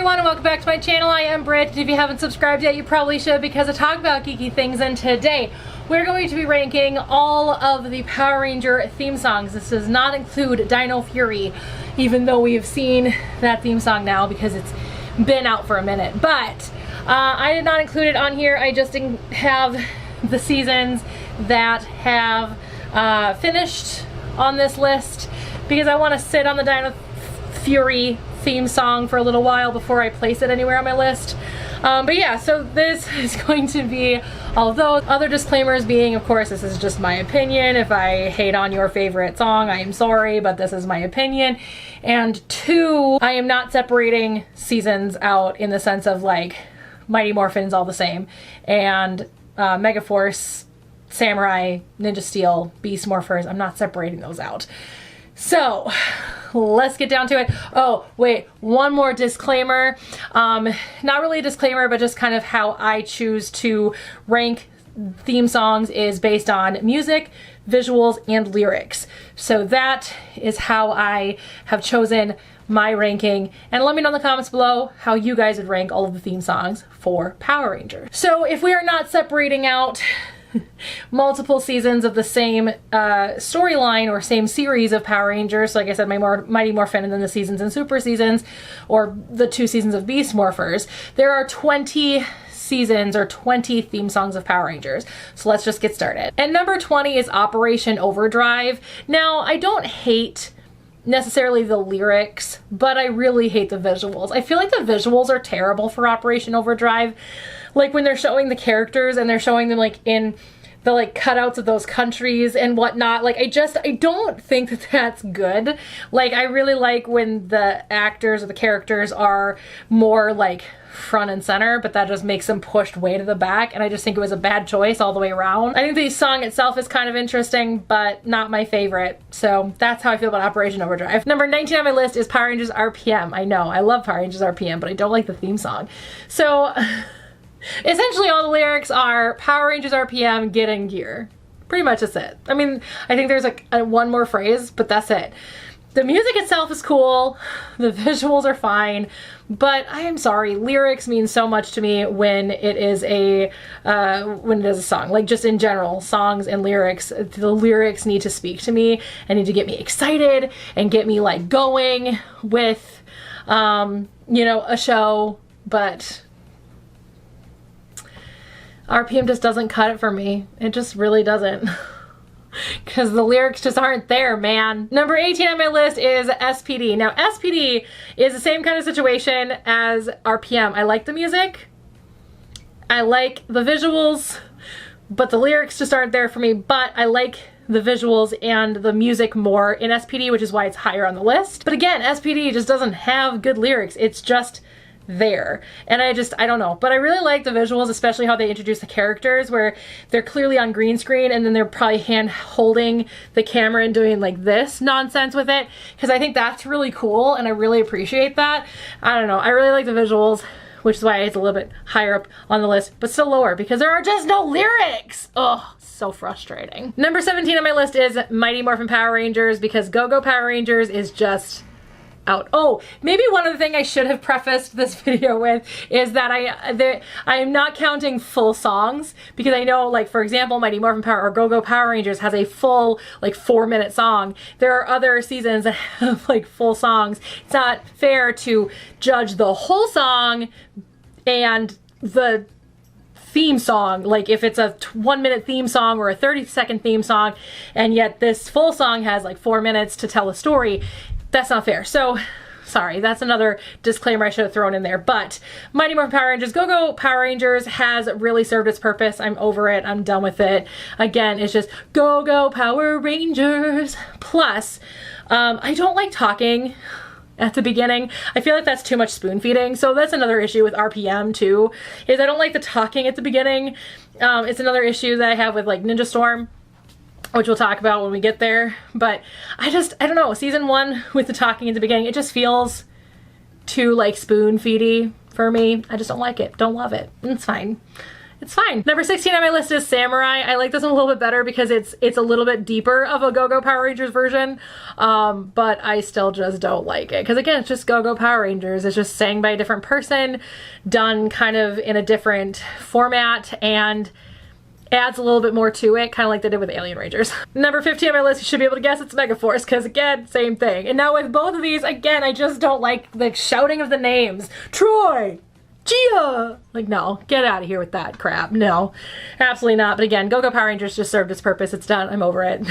everyone and welcome back to my channel. I am Britt. If you haven't subscribed yet, you probably should because I talk about geeky things, and today we're going to be ranking all of the Power Ranger theme songs. This does not include Dino Fury, even though we have seen that theme song now because it's been out for a minute. But I did not include it on here. I just have the seasons that have finished on this list because I want to sit on the Dino Fury theme song for a little while before I place it anywhere on my list. But yeah, so this is going to be all of those. Other disclaimers being, of course, this is just my opinion. If I hate on your favorite song, I am sorry, but this is my opinion. And two, I am not separating seasons out in the sense of like Mighty Morphin's all the same, and Megaforce, Samurai, Ninja Steel, Beast Morphers, I'm not separating those out. So let's get down to it. Oh, wait, one more disclaimer. Not really a disclaimer, but just kind of how I choose to rank theme songs is based on music, visuals, and lyrics. So that is how I have chosen my ranking. And let me know in the comments below how you guys would rank all of the theme songs for Power Rangers. So if we are not separating out multiple seasons of the same storyline or same series of Power Rangers, so like I said, Mighty Morphin and then the seasons and super seasons, or the 2 seasons of Beast Morphers, there are 20 seasons or 20 theme songs of Power Rangers. So let's just get started. And number 20 is Operation Overdrive. Now, I don't hate necessarily the lyrics, but I really hate the visuals. I feel like the visuals are terrible for Operation Overdrive. Like when they're showing the characters and they're showing them like in the like cutouts of those countries and whatnot, like I don't think that that's good. Like I really like when the actors or the characters are more like front and center, but that just makes them pushed way to the back, and I just think it was a bad choice all the way around. I think the song itself is kind of interesting, but not my favorite. So that's how I feel about Operation Overdrive. Number 19 on my list is Power Rangers RPM. I know, I love Power Rangers RPM, but I don't like the theme song. So essentially all the lyrics are Power Rangers RPM, get in gear. Pretty much that's it. I mean, I think there's like one more phrase, but that's it. The music itself is cool, the visuals are fine, but I am sorry, lyrics mean so much to me when it is a song. Like just in general, songs and lyrics, the lyrics need to speak to me and need to get me excited and get me like going with, you know, a show, but RPM just doesn't cut it for me. It just really doesn't. Because the lyrics just aren't there, man. Number 18 on my list is SPD. Now, SPD is the same kind of situation as RPM. I like the music, I like the visuals, but the lyrics just aren't there for me. But I like the visuals and the music more in SPD, which is why it's higher on the list. But again, SPD just doesn't have good lyrics. It's just there, and I don't know, but I really like the visuals, especially how they introduce the characters where they're clearly on green screen and then they're probably hand holding the camera and doing like this nonsense with it, because I think that's really cool and I really appreciate that. I don't know, I really like the visuals, which is why it's a little bit higher up on the list, but still lower because there are just no lyrics. Ugh, so frustrating. Number 17 on my list is Mighty Morphin Power Rangers, because Go-Go Power Rangers is just out. Oh, maybe one other thing I should have prefaced this video with is that I am not counting full songs, because I know, like, for example, Mighty Morphin Power or Go-Go Power Rangers has a full like 4-minute song. There are other seasons that have like full songs. It's not fair to judge the whole song and the theme song, like if it's a 1-minute theme song or a 30-second theme song, and yet this full song has like 4 minutes to tell a story. That's not fair. So, sorry, that's another disclaimer I should have thrown in there. But Mighty Morphin Power Rangers, Go-Go Power Rangers has really served its purpose. I'm over it. I'm done with it. Again, it's just Go-Go Power Rangers. Plus, I don't like talking at the beginning. I feel like that's too much spoon feeding. So that's another issue with RPM too, is I don't like the talking at the beginning. It's another issue that I have with like Ninja Storm, which we'll talk about when we get there. But I don't know, season 1 with the talking at the beginning, it just feels too like spoon feedy for me. I just don't like it, don't love it. It's fine. It's fine. Number 16 on my list is Samurai. I like this one a little bit better because it's a little bit deeper of a Go-Go Power Rangers version, but I still just don't like it. Because again, it's just Go-Go Power Rangers. It's just sang by a different person, done kind of in a different format, and adds a little bit more to it, kind of like they did with Alien Rangers. Number 15 on my list, you should be able to guess, it's Megaforce, because again, same thing. And now with both of these, again, I just don't like the shouting of the names. Troy! Gia! Like, no, get out of here with that crap. No, absolutely not. But again, Go-Go Power Rangers just served its purpose. It's done. I'm over it.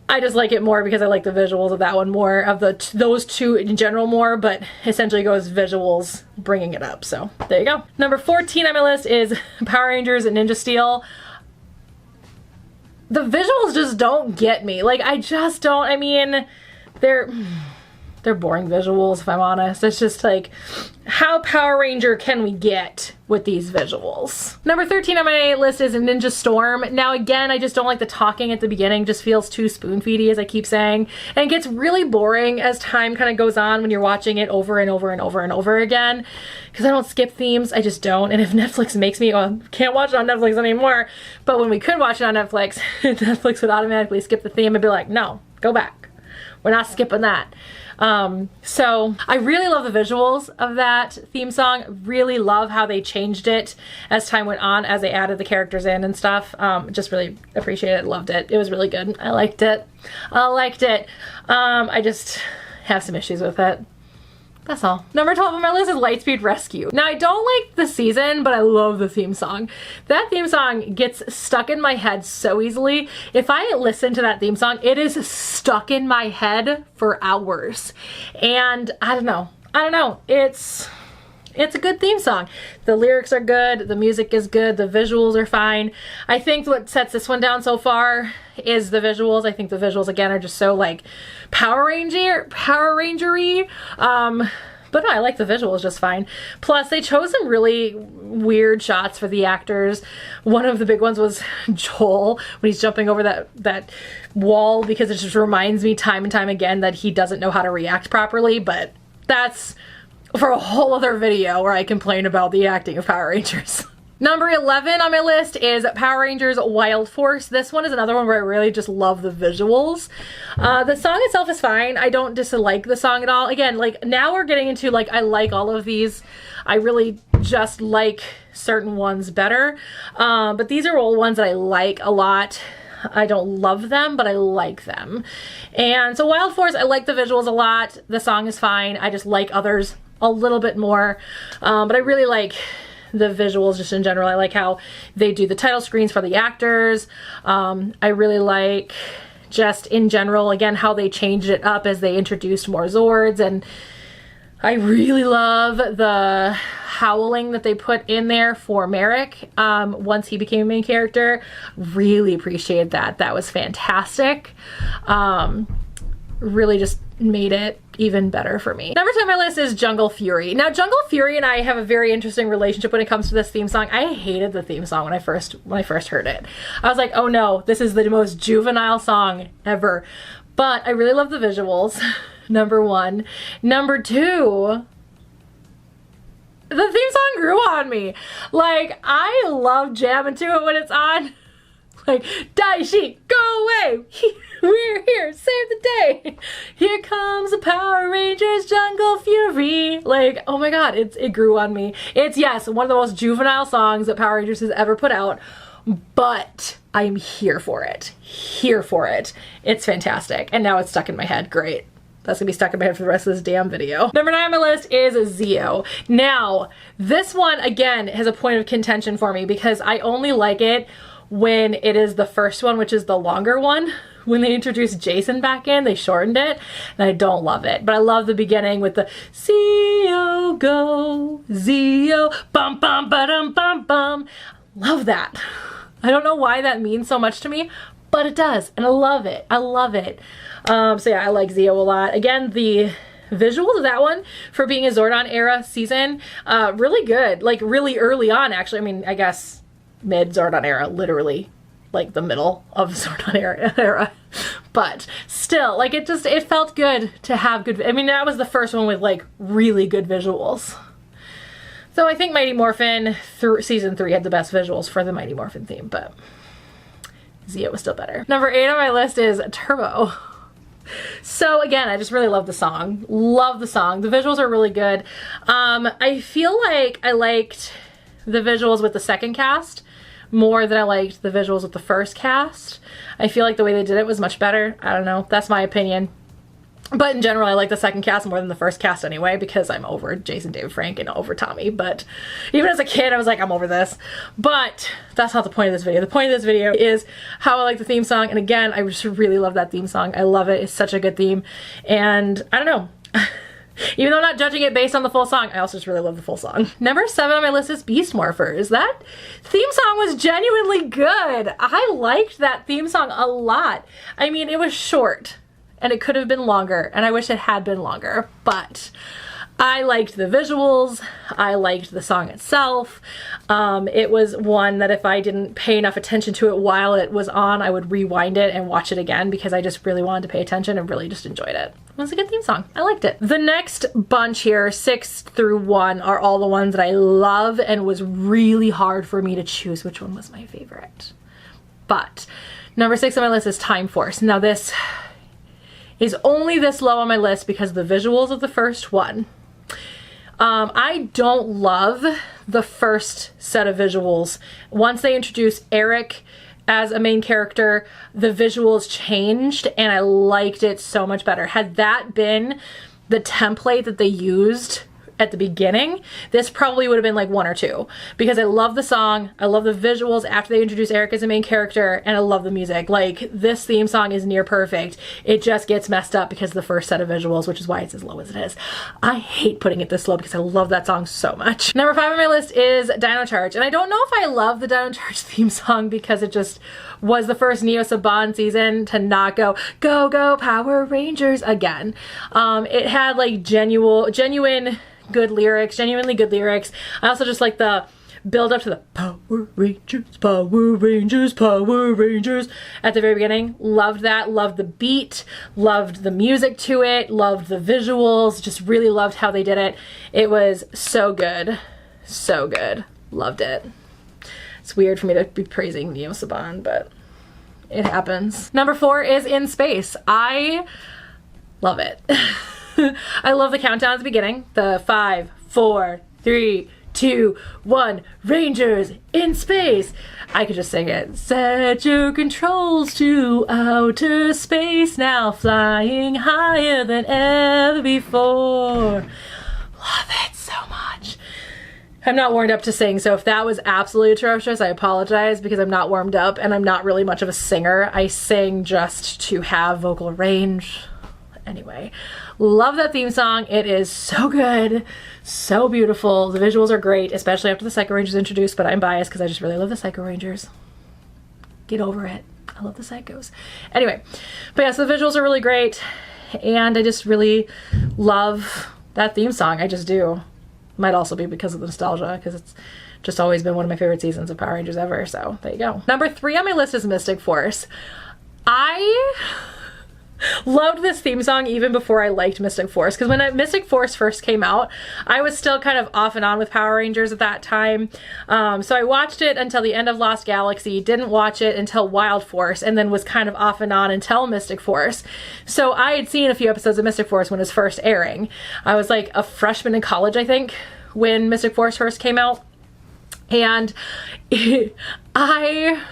I just like it more because I like the visuals of that one more, of those two in general more, but essentially goes visuals bringing it up. So there you go. Number 14 on my list is Power Rangers and Ninja Steel. The visuals just don't get me. Like, I just don't, I mean, they're boring visuals, if I'm honest. It's just like, how Power Ranger can we get with these visuals? Number 13 on my list is Ninja Storm. Now again, I just don't like the talking at the beginning. Just feels too spoon-feedy, as I keep saying. And it gets really boring as time kind of goes on when you're watching it over and over and over and over again. Because I don't skip themes, I just don't. And if Netflix makes me, well, can't watch it on Netflix anymore, but when we could watch it on Netflix, Netflix would automatically skip the theme and be like, no, go back. We're not skipping that. So I really love the visuals of that theme song. Really love how they changed it as time went on, as they added the characters in and stuff. Just really appreciated it, loved it. It was really good. I liked it. I liked it. I just have some issues with it. That's all. Number 12 on my list is Lightspeed Rescue. Now, I don't like the season, but I love the theme song. That theme song gets stuck in my head so easily. If I listen to that theme song, it is stuck in my head for hours. And I don't know. It's a good theme song. The lyrics are good, the music is good, the visuals are fine. I think what sets this one down so far is the visuals. I think the visuals, again, are just so like Power Ranger-y. But no, I like the visuals just fine. Plus, they chose some really weird shots for the actors. One of the big ones was Joel, when he's jumping over that wall, because it just reminds me time and time again that he doesn't know how to react properly, but that's for a whole other video where I complain about the acting of Power Rangers. Number 11 on my list is Power Rangers Wild Force. This one is another one where I really just love the visuals. The song itself is fine. I don't dislike the song at all. Again, like, now we're getting into, like, I like all of these. I really just like certain ones better. But these are all ones that I like a lot. I don't love them, but I like them. And so Wild Force, I like the visuals a lot. The song is fine. I just like others a little bit more. But I really like the visuals just in general. I like how they do the title screens for the actors. I really like just in general, again, how they changed it up as they introduced more Zords. And I really love the howling that they put in there for Merrick once he became a main character. Really appreciated that. That was fantastic. Really just made it even better for me. Number 2 on my list is Jungle Fury. Now, Jungle Fury and I have a very interesting relationship when it comes to this theme song. I hated the theme song when I first heard it. I was like, oh no, this is the most juvenile song ever. But I really love the visuals, number 1. Number 2, the theme song grew on me. Like, I love jamming to it when it's on. Like, Daishi, go away! We're here, save the day! Here comes the Power Rangers, Jungle Fury! Like, oh my god, it grew on me. It's, yes, one of the most juvenile songs that Power Rangers has ever put out, but I'm here for it. Here for it. It's fantastic. And now it's stuck in my head. Great. That's gonna be stuck in my head for the rest of this damn video. Number 9 on my list is Zeo. Now, this one, again, has a point of contention for me because I only like it when it is the first one, which is the longer one. When they introduced Jason back in, they shortened it, and I don't love it. But I love the beginning with the Zeo go, Zeo, bum bum ba-dum bum bum. Love that. I don't know why that means so much to me, but it does, and I love it. I love it. So yeah, I like Zeo a lot. Again, the visuals of that one, for being a Zordon era season, really good. Like, really early on, actually. I mean, I guess mid Zordon era, literally like the middle of Zordon era. But still, like, it felt good to have good, I mean, that was the first one with like really good visuals. Though I think Mighty Morphin through season 3 had the best visuals for the Mighty Morphin theme, but Zia was still better. Number 8 on my list is Turbo. So again, I just really love the song. Love the song. The visuals are really good. I feel like I liked the visuals with the second cast more than I liked the visuals with the first cast. I feel like the way they did it was much better. I don't know. That's my opinion. But in general, I like the second cast more than the first cast anyway, because I'm over Jason David Frank and over Tommy. But even as a kid, I was like, I'm over this. But that's not the point of this video. The point of this video is how I like the theme song. And again, I just really love that theme song. I love it. It's such a good theme. And I don't know. Even though I'm not judging it based on the full song, I also just really love the full song. Number 7 on my list is Beast Morphers. That theme song was genuinely good. I liked that theme song a lot. I mean, it was short. And it could have been longer, and I wish it had been longer, but I liked the visuals, I liked the song itself. It was one that if I didn't pay enough attention to it while it was on, I would rewind it and watch it again because I just really wanted to pay attention and really just enjoyed it. It was a good theme song. I liked it. The next bunch here, 6 through 1, are all the ones that I love and was really hard for me to choose which one was my favorite. But number 6 on my list is Time Force. Now this is only this low on my list because of the visuals of the first one. I don't love the first set of visuals. Once they introduced Eric as a main character, the visuals changed and I liked it so much better. Had that been the template that they used at the beginning, this probably would have been like 1 or 2 because I love the song, I love the visuals after they introduce Eric as a main character, and I love the music. Like, this theme song is near perfect. It just gets messed up because of the first set of visuals, which is why it's as low as it is. I hate putting it this low because I love that song so much. Number 5 on my list is Dino Charge, and I don't know if I love the Dino Charge theme song because it just was the first Neo Saban season to not go, go, go, Power Rangers again. It had like genuine good lyrics, genuinely good lyrics. I also just like the build up to the Power Rangers, Power Rangers, Power Rangers at the very beginning. Loved that, loved the beat, loved the music to it, loved the visuals, just really loved how they did it. It was so good, so good. Loved it. It's weird for me to be praising Neo Saban, but it happens. Number 4 is In Space. I love it. I love the countdown at the beginning. The 5, 4, 3, 2, 1, Rangers in space. I could just sing it. Set your controls to outer space now, flying higher than ever before. Love it so much. I'm not warmed up to sing, so if that was absolutely atrocious, I apologize because I'm not warmed up and I'm not really much of a singer. I sing just to have vocal range. Anyway, love that theme song. It is so good, so beautiful. The visuals are great, especially after the Psycho Rangers introduced, but I'm biased because I just really love the Psycho Rangers. Get over it. I love the Psychos. Anyway, but yeah, so the visuals are really great, and I just really love that theme song. I just do. Might also be because of the nostalgia, because it's just always been one of my favorite seasons of Power Rangers ever, so there you go. Number 3 on my list is Mystic Force. I loved this theme song even before I liked Mystic Force, because when Mystic Force first came out, I was still kind of off and on with Power Rangers at that time. So I watched it until the end of Lost Galaxy, didn't watch it until Wild Force, and then was kind of off and on until Mystic Force. So I had seen a few episodes of Mystic Force when it was first airing. I was like a freshman in college, I think, when Mystic Force first came out. And I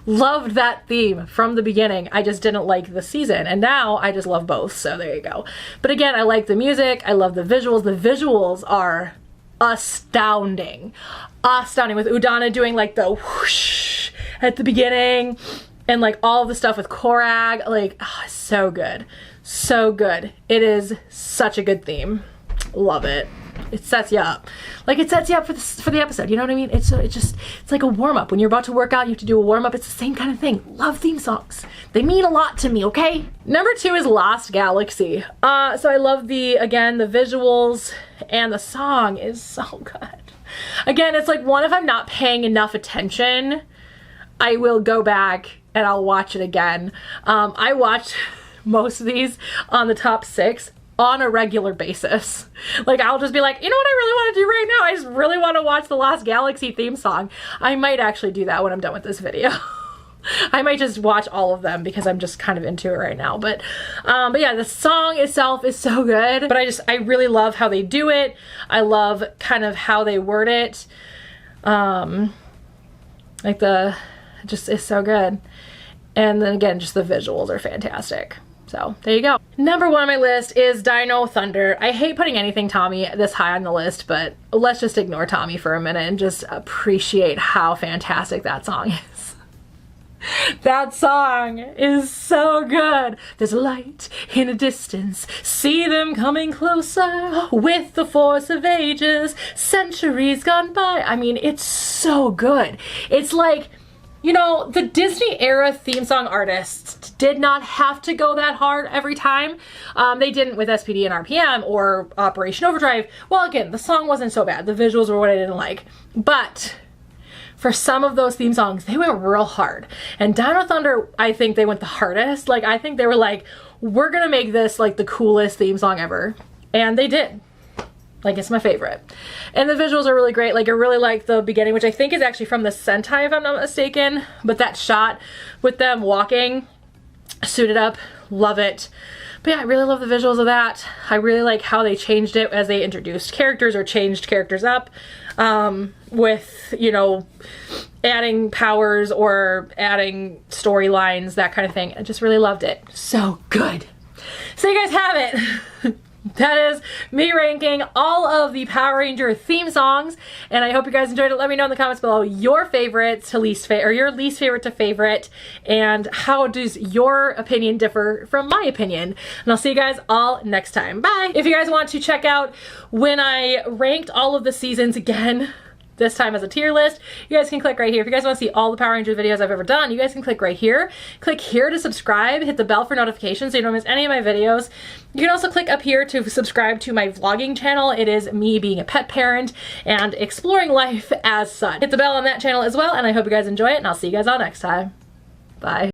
loved that theme from the beginning. I just didn't like the season, and now I just love both, so there you go. But again, I like the music, I love the visuals. The visuals are astounding. Astounding, with Udana doing like the whoosh at the beginning, and like all of the stuff with Korag, like, oh, so good. So good. It is such a good theme. Love it. It sets you up. Like, it sets you up for the episode, you know what I mean? It's like a warm-up. When you're about to work out, you have to do a warm-up. It's the same kind of thing. Love theme songs. They mean a lot to me, okay? Number 2 is Lost Galaxy. So I love the visuals, and the song is so good. Again, it's like one, if I'm not paying enough attention, I will go back and I'll watch it again. I watched most of these on the top 6 on a regular basis. Like, I'll just be like, you know what I really want to do right now? I just really want to watch the Lost Galaxy theme song. I might actually do that when I'm done with this video. I might just watch all of them because I'm just kind of into it right now. But yeah, the song itself is so good. But I really love how they do it. I love kind of how they word it. Like just is so good. And then again, just the visuals are fantastic. So there you go. Number 1 on my list is Dino Thunder. I hate putting anything Tommy this high on the list, but let's just ignore Tommy for a minute and just appreciate how fantastic that song is. That song is so good. There's a light in the distance, see them coming closer, with the force of ages, centuries gone by. I mean, it's so good. It's like, you know, the Disney era theme song artists did not have to go that hard every time. They didn't with SPD and RPM or Operation Overdrive. Well, again, the song wasn't so bad. The visuals were what I didn't like. But for some of those theme songs, they went real hard. And Dino Thunder, I think they went the hardest. Like, I think they were like, we're gonna make this like the coolest theme song ever. And they did. Like, it's my favorite. And the visuals are really great. Like, I really like the beginning, which I think is actually from the Sentai, if I'm not mistaken. But that shot with them walking, suited up, love it. But yeah, I really love the visuals of that. I really like how they changed it as they introduced characters or changed characters up. With, you know, adding powers or adding storylines, that kind of thing. I just really loved it. So good. So you guys have it. That is me ranking all of the Power Ranger theme songs, and I hope you guys enjoyed it. Let me know in the comments below your favorites to least favorite, or your least favorite to favorite, and how does your opinion differ from my opinion. And I'll see you guys all next time. Bye! If you guys want to check out when I ranked all of the seasons again, this time as a tier list, you guys can click right here. If you guys want to see all the Power Ranger videos I've ever done, you guys can click right here. Click here to subscribe, hit the bell for notifications so you don't miss any of my videos. You can also click up here to subscribe to my vlogging channel. It is me being a pet parent and exploring life as such. Hit the bell on that channel as well, and I hope you guys enjoy it, and I'll see you guys all next time. Bye.